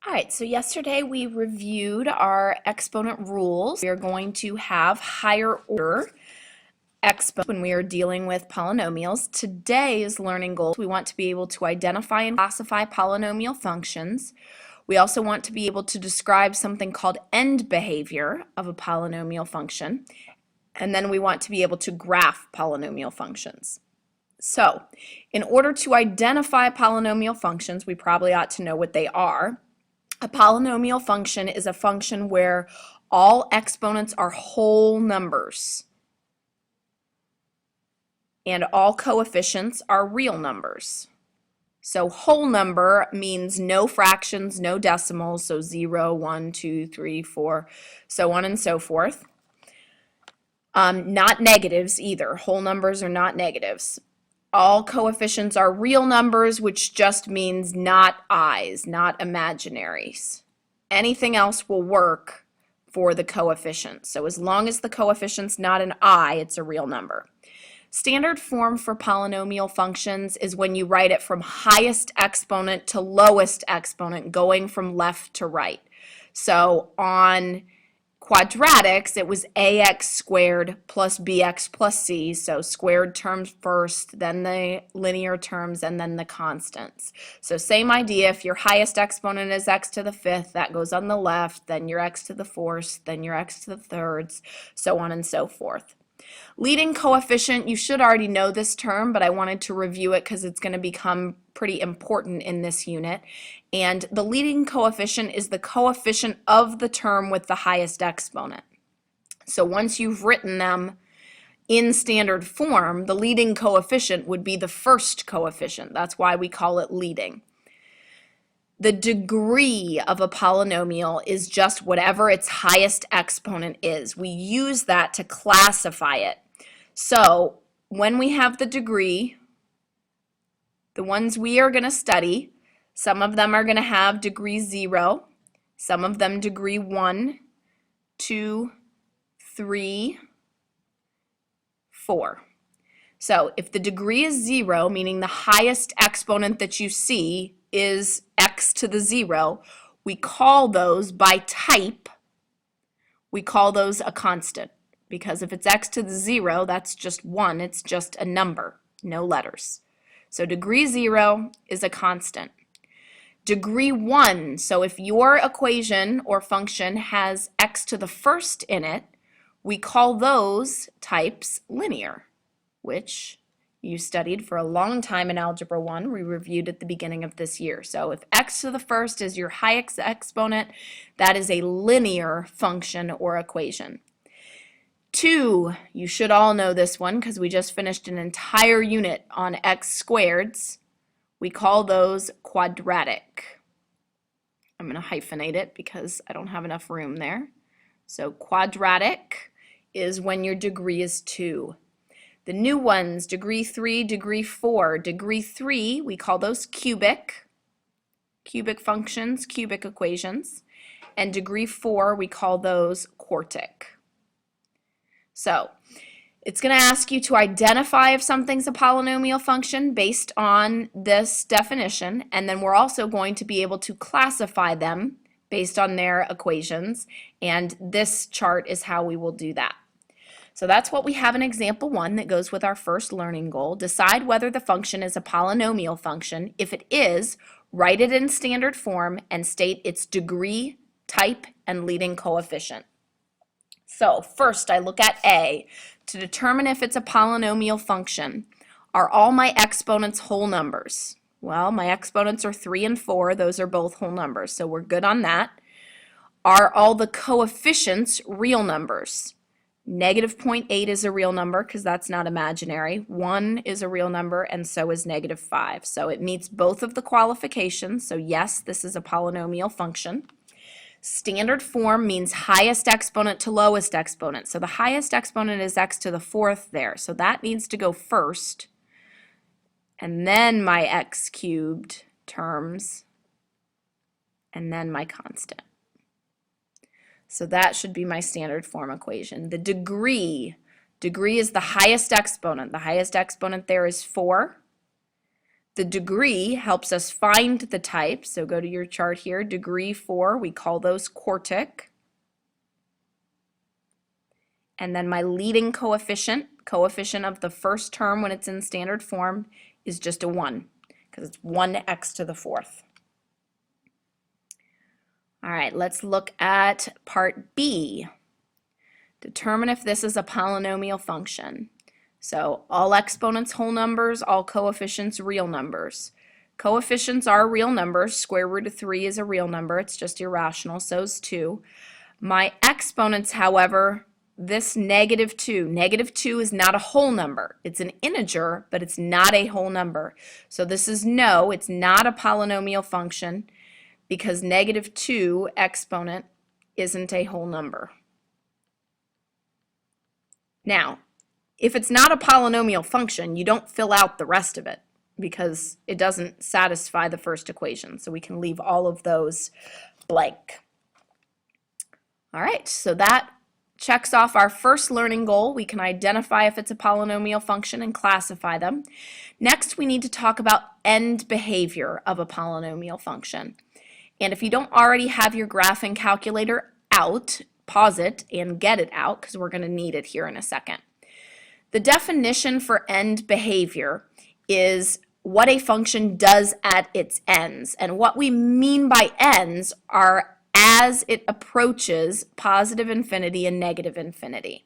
All right, so yesterday we reviewed our exponent rules. We are going to have higher order exponents when we are dealing with polynomials. Today's learning goals, we want to be able to identify and classify polynomial functions. We also want to be able to describe something called end behavior of a polynomial function. And then we want to be able to graph polynomial functions. So, in order to identify polynomial functions, we probably ought to know what they are. A polynomial function is a function where all exponents are whole numbers and all coefficients are real numbers. So whole number means no fractions, no decimals, so 0, 1, 2, 3, 4, so on and so forth. Not negatives either. Whole numbers are not negatives. All coefficients are real numbers, which just means not i's, not imaginaries. Anything else will work for the coefficient. So as long as the coefficient's not an I, it's a real number. Standard form for polynomial functions is when you write it from highest exponent to lowest exponent, going from left to right. So on quadratics, it was ax squared plus bx plus c, so squared terms first, then the linear terms, and then the constants. So same idea, if your highest exponent is x to the fifth, that goes on the left, then your x to the fourths, then your x to the thirds, so on and so forth. Leading coefficient, you should already know this term, but I wanted to review it because it's going to become pretty important in this unit. And the leading coefficient is the coefficient of the term with the highest exponent. So once you've written them in standard form, the leading coefficient would be the first coefficient. That's why we call it leading. The degree of a polynomial is just whatever its highest exponent is. We use that to classify it. So when we have the degree, the ones we are going to study, some of them are going to have degree 0, some of them degree 1, 2, 3, 4. So if the degree is 0, meaning the highest exponent that you see is x to the 0, we call those by type, we call those a constant. Because if it's x to the 0, that's just 1, it's just a number, no letters. So degree 0 is a constant. Degree 1, so if your equation or function has x to the first in it, we call those types linear, which you studied for a long time in Algebra 1. We reviewed at the beginning of this year. So if x to the first is your highest exponent, that is a linear function or equation. 2, you should all know this one because we just finished an entire unit on x squareds. We call those quadratic. I'm going to hyphenate it because I don't have enough room there. So quadratic is when your degree is 2. The new ones, degree 3, degree 4. Degree 3, we call those cubic. Cubic functions, cubic equations. And degree 4, we call those quartic. So it's going to ask you to identify if something's a polynomial function based on this definition, and then we're also going to be able to classify them based on their equations, and this chart is how we will do that. So that's what we have in example 1 that goes with our first learning goal. Decide whether the function is a polynomial function. If it is, write it in standard form and state its degree, type, and leading coefficient. So first I look at A. To determine if it's a polynomial function, are all my exponents whole numbers? Well, my exponents are 3 and 4. Those are both whole numbers, so we're good on that. Are all the coefficients real numbers? Negative 0.8 is a real number because that's not imaginary. 1 is a real number, and so is negative 5. So it meets both of the qualifications. So yes, this is a polynomial function. Standard form means highest exponent to lowest exponent. So the highest exponent is x to the 4th there. So that needs to go first. And then my x cubed terms. And then my constant. So that should be my standard form equation. The degree is the highest exponent. The highest exponent there is 4. The degree helps us find the type. So go to your chart here, degree 4, we call those quartic. And then my leading coefficient of the first term when it's in standard form, is just a 1, because it's 1x to the 4th. All right, let's look at part B. Determine if this is a polynomial function. So all exponents whole numbers, all coefficients real numbers. Coefficients are real numbers. Square root of 3 is a real number. It's just irrational. So is 2. My exponents, however, this -2. -2 is not a whole number. It's an integer, but it's not a whole number. So this is no, it's not a polynomial function because -2 exponent isn't a whole number. Now, if it's not a polynomial function, you don't fill out the rest of it because it doesn't satisfy the first equation. So we can leave all of those blank. All right, so that checks off our first learning goal. We can identify if it's a polynomial function and classify them. Next, we need to talk about end behavior of a polynomial function. And if you don't already have your graphing calculator out, pause it and get it out because we're going to need it here in a second. The definition for end behavior is what a function does at its ends. And what we mean by ends are as it approaches positive infinity and negative infinity.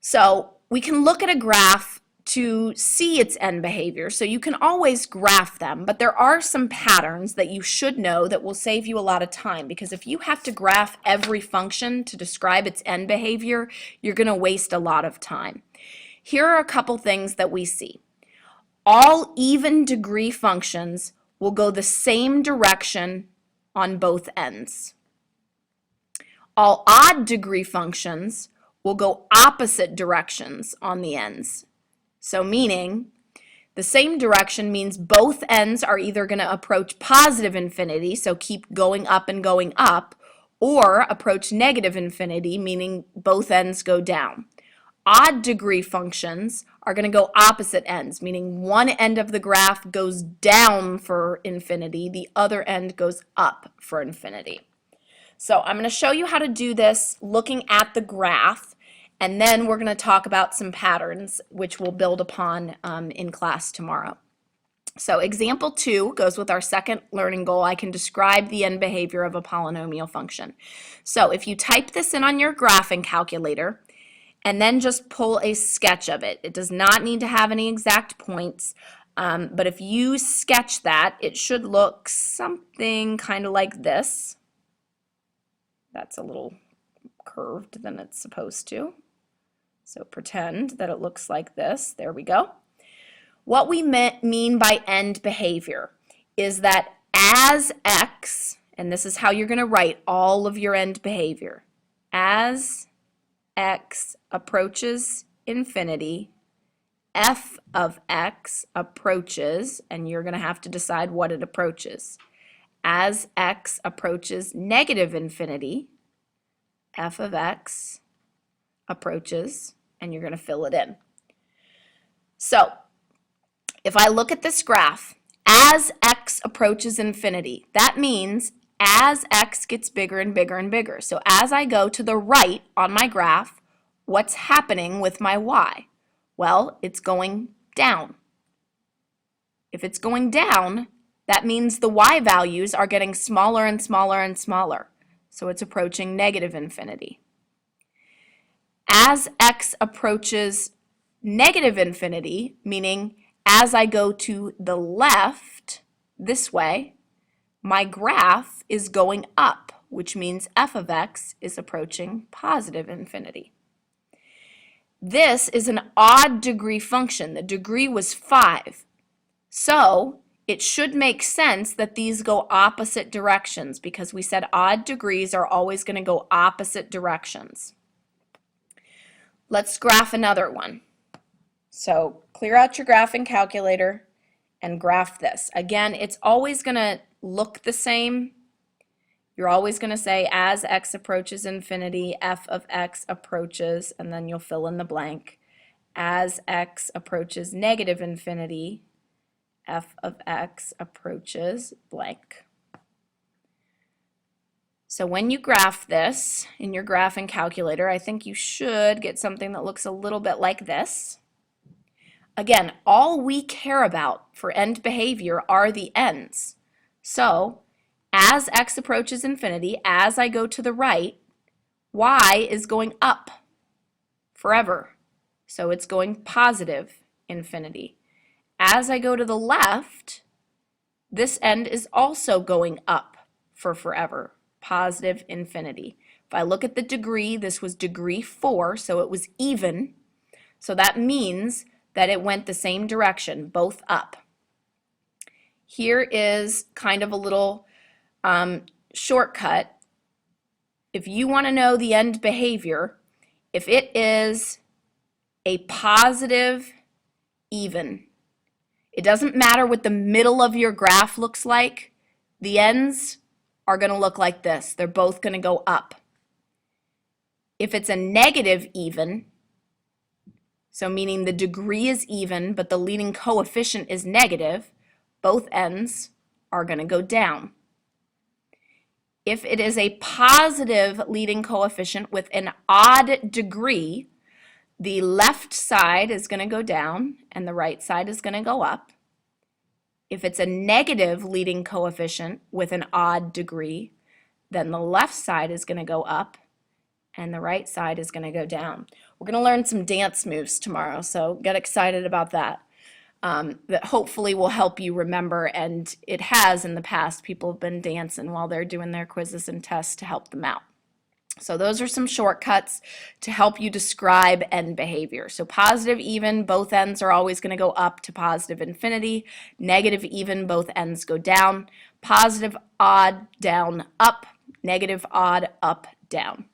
So we can look at a graph to see its end behavior. So you can always graph them, but there are some patterns that you should know that will save you a lot of time, because if you have to graph every function to describe its end behavior, you're going to waste a lot of time. Here are a couple things that we see. All even degree functions will go the same direction on both ends. All odd degree functions will go opposite directions on the ends. So meaning, the same direction means both ends are either going to approach positive infinity, so keep going up and going up, or approach negative infinity, meaning both ends go down. Odd degree functions are going to go opposite ends, meaning one end of the graph goes down for infinity, the other end goes up for infinity. So I'm going to show you how to do this looking at the graph. And then we're going to talk about some patterns, which we'll build upon in class tomorrow. So example 2 goes with our second learning goal. I can describe the end behavior of a polynomial function. So if you type this in on your graphing calculator and then just pull a sketch of it, it does not need to have any exact points, but if you sketch that, it should look something kind of like this. That's a little curved than it's supposed to. So pretend that it looks like this. There we go. What we mean by end behavior is that as x, and this is how you're going to write all of your end behavior, as x approaches infinity, f of x approaches, and you're going to have to decide what it approaches. As x approaches negative infinity, f of x approaches, and you're going to fill it in. So if I look at this graph, as x approaches infinity, that means as x gets bigger and bigger and bigger. So as I go to the right on my graph, what's happening with my y? Well, it's going down. If it's going down, that means the y values are getting smaller and smaller and smaller. So it's approaching negative infinity. As x approaches negative infinity, meaning as I go to the left this way, my graph is going up, which means f of x is approaching positive infinity. This is an odd degree function. The degree was 5. So it should make sense that these go opposite directions because we said odd degrees are always going to go opposite directions. Let's graph another one. So clear out your graphing calculator and graph this. Again, it's always going to look the same. You're always going to say as x approaches infinity, f of x approaches, and then you'll fill in the blank. As x approaches negative infinity, f of x approaches blank. So when you graph this in your graphing calculator, I think you should get something that looks a little bit like this. Again, all we care about for end behavior are the ends. So as x approaches infinity, as I go to the right, y is going up forever. So it's going positive infinity. As I go to the left, this end is also going up for forever, positive infinity. If I look at the degree, this was degree 4, so it was even. So that means that it went the same direction, both up. Here is kind of a little shortcut. If you want to know the end behavior, if it is a positive even, it doesn't matter what the middle of your graph looks like, the ends are going to look like this. They're both going to go up. If it's a negative even, so meaning the degree is even, but the leading coefficient is negative, both ends are going to go down. If it is a positive leading coefficient with an odd degree, the left side is going to go down and the right side is going to go up. If it's a negative leading coefficient with an odd degree, then the left side is going to go up and the right side is going to go down. We're going to learn some dance moves tomorrow, so get excited about that. That hopefully will help you remember, and it has in the past. People have been dancing while they're doing their quizzes and tests to help them out. So those are some shortcuts to help you describe end behavior. So positive even, both ends are always going to go up to positive infinity. Negative even, both ends go down. Positive odd, down, up. Negative odd, up, down.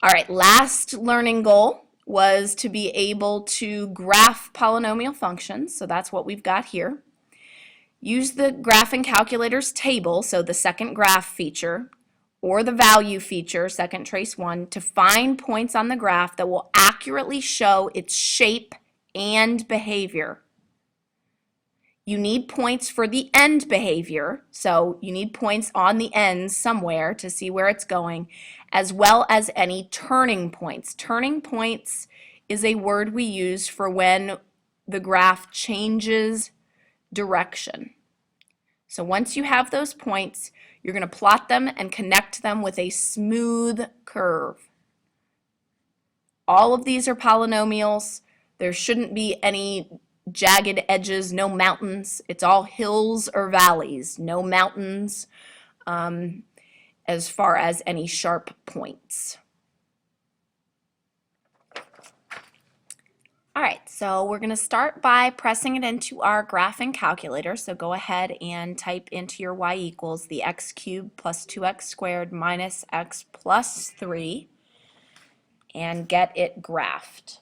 All right, last learning goal was to be able to graph polynomial functions. So that's what we've got here. Use the graphing calculator's table, so the second graph feature, or the value feature, second trace 1, to find points on the graph that will accurately show its shape and behavior. You need points for the end behavior, so you need points on the ends somewhere to see where it's going, as well as any turning points. Turning points is a word we use for when the graph changes direction. So once you have those points, you're going to plot them and connect them with a smooth curve. All of these are polynomials. There shouldn't be any jagged edges, no mountains. It's all hills or valleys, no mountains as far as any sharp points. All right, so we're going to start by pressing it into our graphing calculator. So go ahead and type into your y equals the x cubed plus 2x squared minus x plus 3 and get it graphed.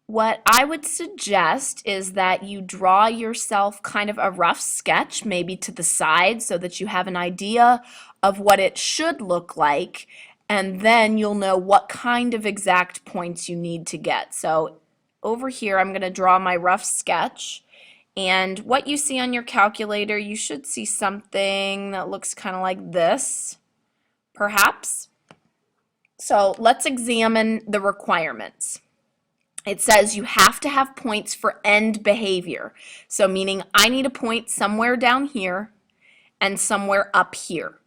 What I would suggest is that you draw yourself kind of a rough sketch, maybe to the side, so that you have an idea of what it should look like, and then you'll know what kind of exact points you need to get. So over here, I'm going to draw my rough sketch, and what you see on your calculator, you should see something that looks kind of like this, perhaps. So let's examine the requirements. It says you have to have points for end behavior. So meaning I need a point somewhere down here and somewhere up here.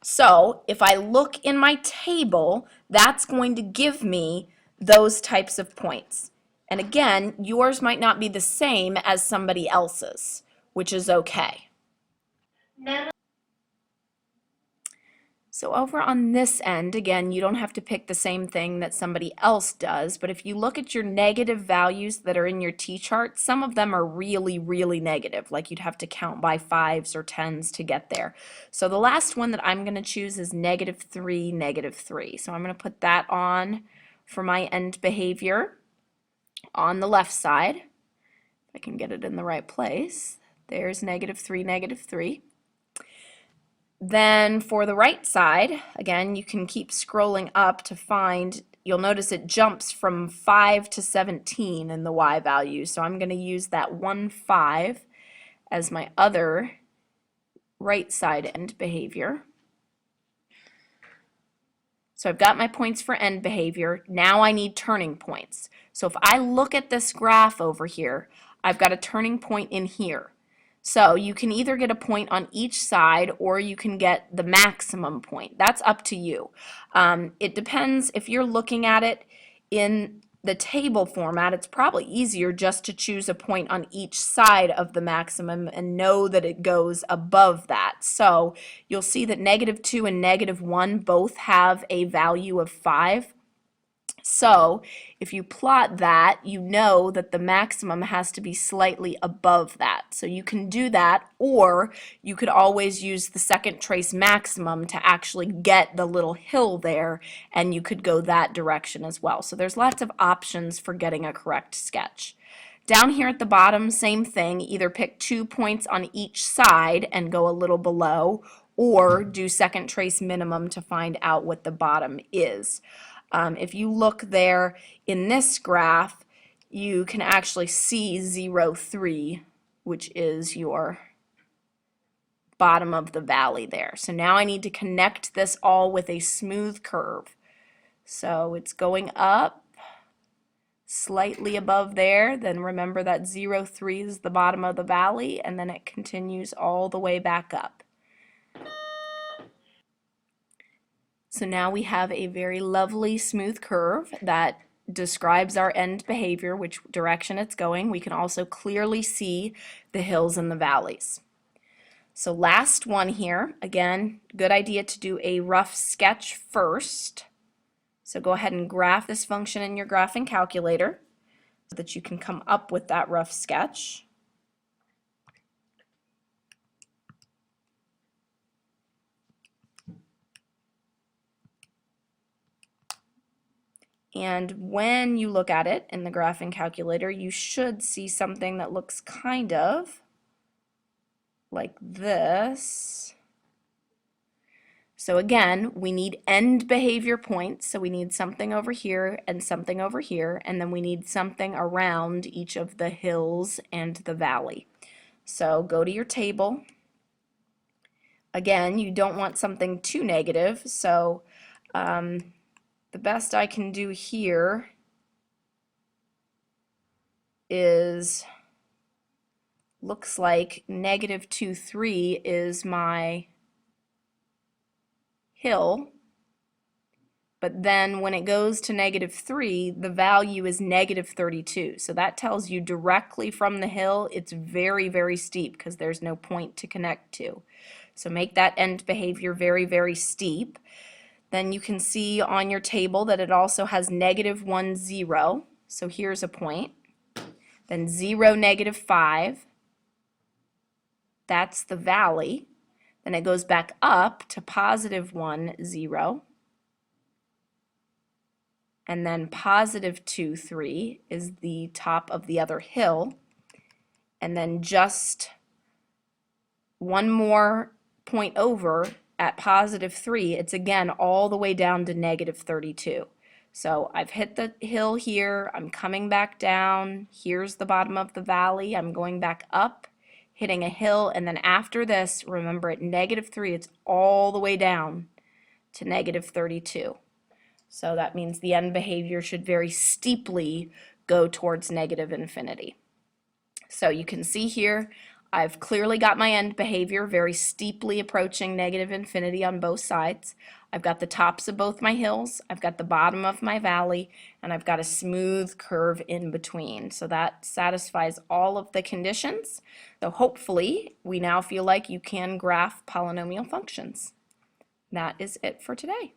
So if I look in my table, that's going to give me those types of points. And again, yours might not be the same as somebody else's, which is okay. So over on this end, again, you don't have to pick the same thing that somebody else does, but if you look at your negative values that are in your t-chart, some of them are really, really negative, like you'd have to count by 5s or 10s to get there. So the last one that I'm going to choose is -3, -3. So I'm going to put that on for my end behavior on the left side. If I can get it in the right place. There's -3, -3. Then for the right side, again, you can keep scrolling up to find you'll notice it jumps from 5 to 17 in the y value. So I'm going to use that 1, 5 as my other right side end behavior. So I've got my points for end behavior. Now I need turning points. So if I look at this graph over here, I've got a turning point in here. So you can either get a point on each side or you can get the maximum point. That's up to you. It depends if you're looking at it in the table format. It's probably easier just to choose a point on each side of the maximum and know that it goes above that. So you'll see that -2 and -1 both have a value of 5. So if you plot that, you know that the maximum has to be slightly above that. So you can do that, or you could always use the second trace maximum to actually get the little hill there, and you could go that direction as well. So there's lots of options for getting a correct sketch. Down here at the bottom, same thing, either pick 2 points on each side and go a little below, or do second trace minimum to find out what the bottom is. If you look there in this graph, you can actually see 0, 3, which is your bottom of the valley there. So now I need to connect this all with a smooth curve. So it's going up slightly above there, then remember that 0, 3 is the bottom of the valley, and then it continues all the way back up. So now we have a very lovely smooth curve that describes our end behavior, which direction it's going. We can also clearly see the hills and the valleys. So last one here, again, good idea to do a rough sketch first. So go ahead and graph this function in your graphing calculator so that you can come up with that rough sketch. And when you look at it in the graphing calculator, you should see something that looks kind of like this. So again, we need end behavior points, so we need something over here and something over here, and then we need something around each of the hills and the valley. So go to your table. Again, you don't want something too negative, so the best I can do here is, looks like -2, 3 is my hill, but then when it goes to -3, the value is -32. So that tells you directly from the hill it's very, very steep because there's no point to connect to. So make that end behavior very, very steep. Then you can see on your table that it also has -1, 0. So here's a point. Then 0, -5. That's the valley. Then it goes back up to +1, 0. And then +2, 3 is the top of the other hill. And then just one more point over at +3, it's again all the way down to -32. So I've hit the hill here, I'm coming back down, here's the bottom of the valley, I'm going back up, hitting a hill, and then after this, remember at -3, it's all the way down to -32. So that means the end behavior should very steeply go towards -infinity. So you can see here, I've clearly got my end behavior very steeply approaching -infinity on both sides. I've got the tops of both my hills, I've got the bottom of my valley, and I've got a smooth curve in between. So that satisfies all of the conditions. So hopefully we now feel like you can graph polynomial functions. That is it for today.